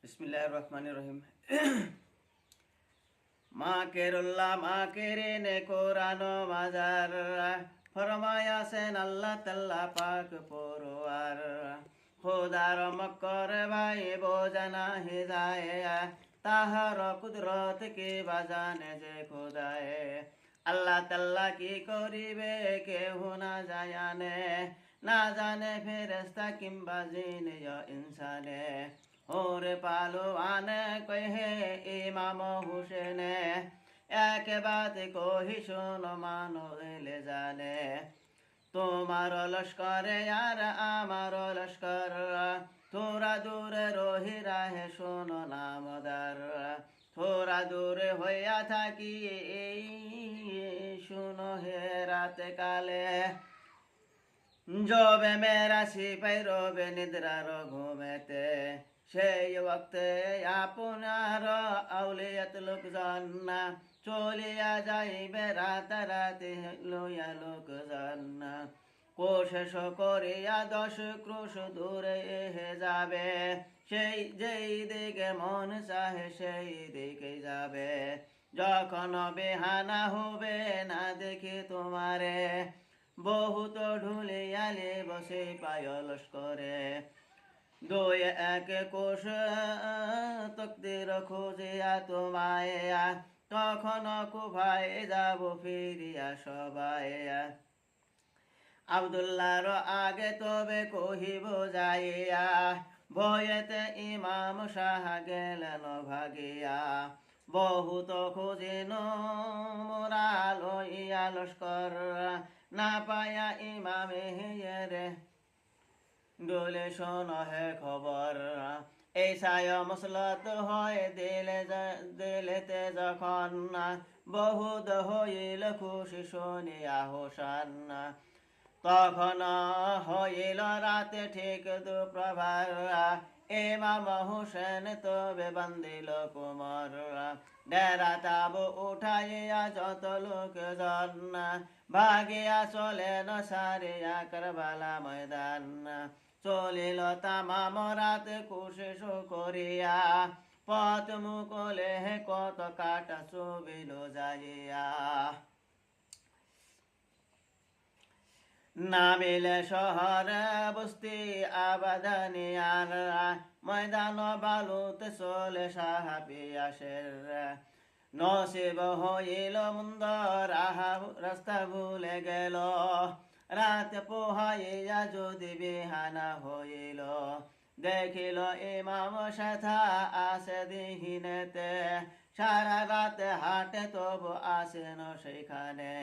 বিসমিল্লাহির রহমানির রহিম। মা কেরুল্লাহ মা কেরেনে কোরআন মাজার ফরমায়াছেন আল্লাহ তাল্লা পাক পরওয়ার খোদার মক্কর ভাই বোঝানা হে যায় তাহার কুদরত কে বাজানে যে খোদায় আল্লাহ তাল্লা কি করিবে কেহ না জানে না জানে ফেরেস্তা কিংবা জিনে ইনসানে ওরে পালোয়ানে কহে ইমাম হুসেনে এক বাত কহি শোনো মানো এলে জানে তোমার লস্করে আর আমার লস্কর তোরা দূরে রহি রাহে শোনো নামদার তোরা দূরে হইয়া থাকি শুনো হে রাতে কালে জবে মেরা সিপাই রবে নিদ্রার ঘুমেতে সেই ওক্তে আপনার আউলিয়াত লোকজন চলিয়া যাইবে রাতারাতি লইয়া লোকজন কোশেষ করিয়া 10 ক্রোশ দূরে হে যাবে সেই যেই দিকে মন চাহে সেই দিকে যাবে যখন বেহানা হবে না দেখে তোমারে বহুত ঢুলিয়ালে বসে পায়লস করে 2-1 কোষ তকদির খুঁজিয়া তোমায় তখন কুভায় যাব ফিরিয়া সবাই আব্দুল্লাহর আগে তবে কহিব যাইয়া ভয়েতে ইমাম সাহ গেলেন ভাগিয়া বহুত খুঁজিন মোরা লইয়া লস্কর না পায়া ইমামে রে ডোলে শোন হে খবর এই সায় মসলত হয় দিলেতে যখন বহুত হইল খুশি শুনিয়া হোসান তখন হইল রাতে ঠিক দুপ্রভার ইমাম হুসেন তবে বান্দিল কুমর ডেরা তাব উঠাইয়া যত লোকজন ভাগিয়া চলেন সারিয়া কারবালা ময়দান চলিল তামাম রাত কোশিশ করিয়া পথ মুকলে কত কাটা চুবিল যাইয়া নামিলে শহর বস্তি আবাদানিয়ার ময়দান বালুতে চলে সাহাবিয়াসের নসিব হইল মন্দ রাস্তা ভুলে গেল রাত পোহাইয়া যদি বিহানা হইল দেখিল ইমাম সাথা আসে দিহিনেতে সারা রাত হাটে তবু আসেন সেখানে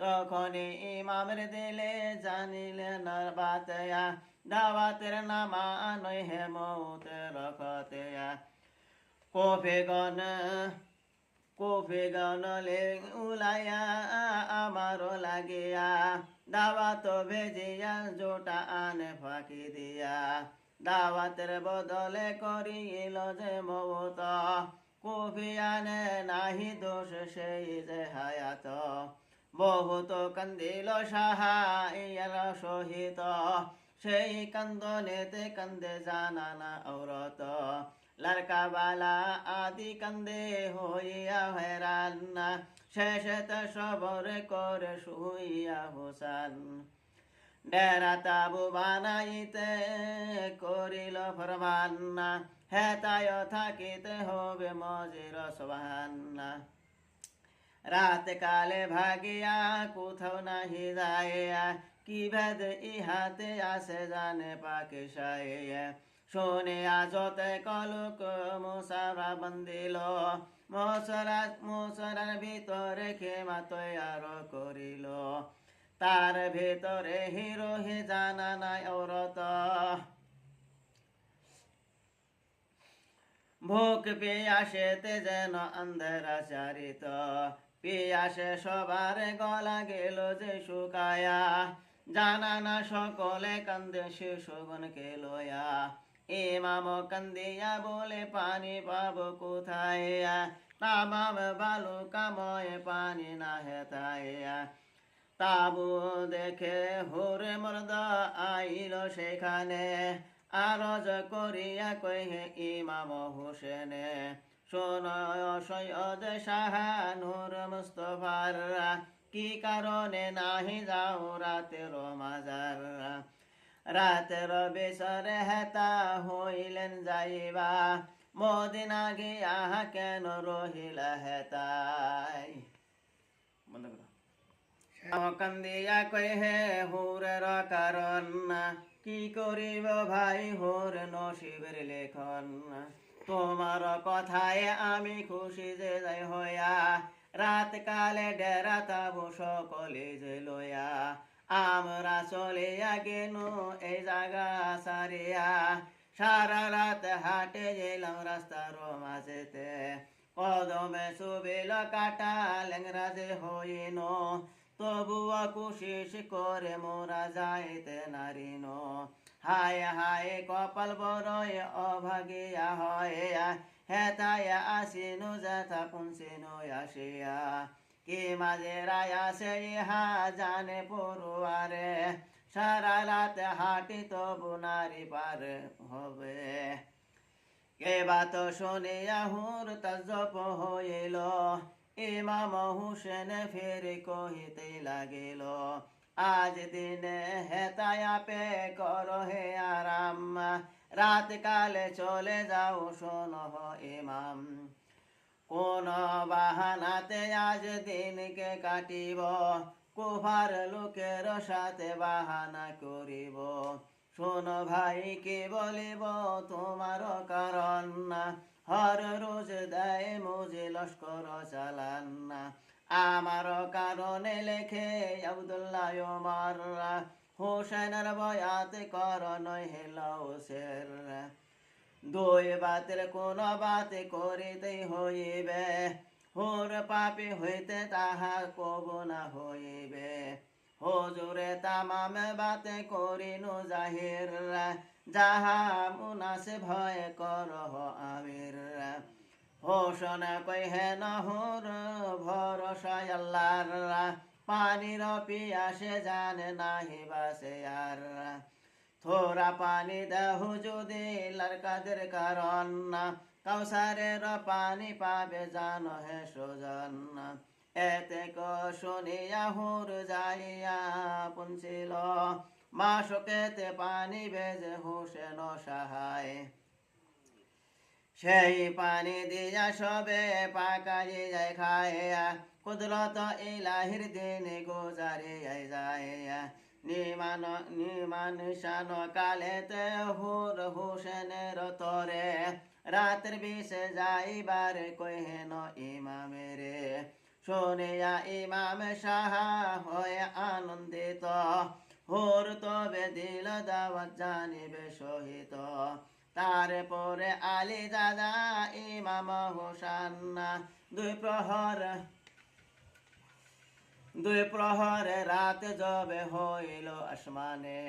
তখনই ইমামের দিলে জানিলেন বাতয়া দাওয়াতের নামা নয় হে মৌতের খতেয়া কফে গন উলাইয়া আমারও লাগিয়া দাওয়াত ভেজিয়া জোটা আনে ফাঁকি দিয়া দাওয়াতের বদলে করিল যে মৌত কফি আনে নাহি দোষ সেই যে হায়াত বহুত কান্দিল সাহাইয়ার সহিত সেই কান্দনেতে কান্দে জানা না ঔরত লড়কাবালা আদি কান্দে হইয়া হেরান শেষেতে সবর করে শুইয়া হোসান ডেরা তাবু বানাইতে করিল ফরমান হেতায় থাকিতে হবে মজির সোহান রাত কালে ভাগিয়া কোথাও নাহি যায় কি ভেদ ইহাতে আসে জানে পাকে সায়ে শোনে আজতে কলক মশারা বন্দিল মশারার ভিতরে খেমা তৈয়ার করিল তার ভিতরে হিরো হে জানা নাই ঔরত ভোক পেয়াসেতে যেন অন্ধেরা চারিত পিয়াসে সবার গলা গেল যে শুকায়া জানা না সকলে কান্দে শিশুগণকে লয়া ইমাম কান্দিয়া বলে পানি পাবো কোথায় তামাম বালু কাময়ে পানি না হেতায়া তাবু দেখে হুরে মর্দ আইল সেখানে আরজ করিয়া কহে ইমাম হোসেনে শোনয় সৈয়দ শাহ নূর মুস্তফার কি কারণে নাহি যাও রাতের মাজার রাতের বেসরে হেতা হইলেন যাইবা মদিনা গিয়া কেন রহিলা হেতাই বন্ধ করো কান্দিয়া কহে হুরের কারণ কি করিব ভাই হোর নসিবের লেখন তোমার কথায় আমি খুশি যে যাই হইয়া রাত কালে ডেরা তাবু সকলে যে লইয়া আমরা চলিয়া গেনু এই জায়গা সারিয়া সারা রাত হাটে গেলাম রাস্তার মাঝেতে কদমে সুবিল কাটা লেংরা যে হইন তবুয়া কুশিস করে মোরা যাইতে নারিন হায় হায় কপাল বড়য় অভাগিয়া হয় হেতায় আসিনু যথা পুনসিনু আসিয়া কি মাঝে রায়াসে ইহা জানে পড়ুয়ারে সারা রাত হাঁটি তবু নারী পার হবে কে বাত শুনিয়া হুর তাজপ হইল ইমাম হুসেন ফের কহিতে লাগিল আজ দিনে হেতায়া পে কর হে আরাম রাত কালে চলে যাও শোনো ইমাম কোন বাহানাতে আজ দিনকে কাটিব কুফার লোকের সাথে বাহানা করিব শোনো ভাই কি বলিব তোমার কারণ হর রোজ দেয় মুজে লস্কর চালান আমার কারণে লেখে আব্দুল্লাহ ওমর হোসেনের বয়াত কর নহিলসের দুই বাতের কোন বাত করিতে হইবে হোর পাপি হইতে তাহা কব না হইবে হুজুরে তামাম বাতে করিনু জাহির যাহা মুনাসে ভয় করহ আমির হোসন কহে নহর ভরসা আল্লাহর পানির পিয়াসে জানে নাহি বাসে আর থোড়া পানি দেহু যদি লড়কাদের কারণ কাউসারের পানি পাবে জানো হে সুজন এতে শুনিয়া হুর যাইয়া পুনছিল মাসকেতে পানি বেজে হুসেন সাহায় সেই পানি দিয়া সবে পাকাই যায় খায়া কুদরত ইলাহির দিন গোজারে যায় নিমান শান কালেতে হুর হুসেনের তরে রাতের বিষে যাইবার কহেন ইমামেরে শুনিয়া ইমাম সাহা হয়ে আনন্দিত হুর তবে দিল দাওয়াত জানিবে সহিত তারপরে আলী দাদা ইমাম হোসেন দুই প্রহর রাত জবে হইল আসমানে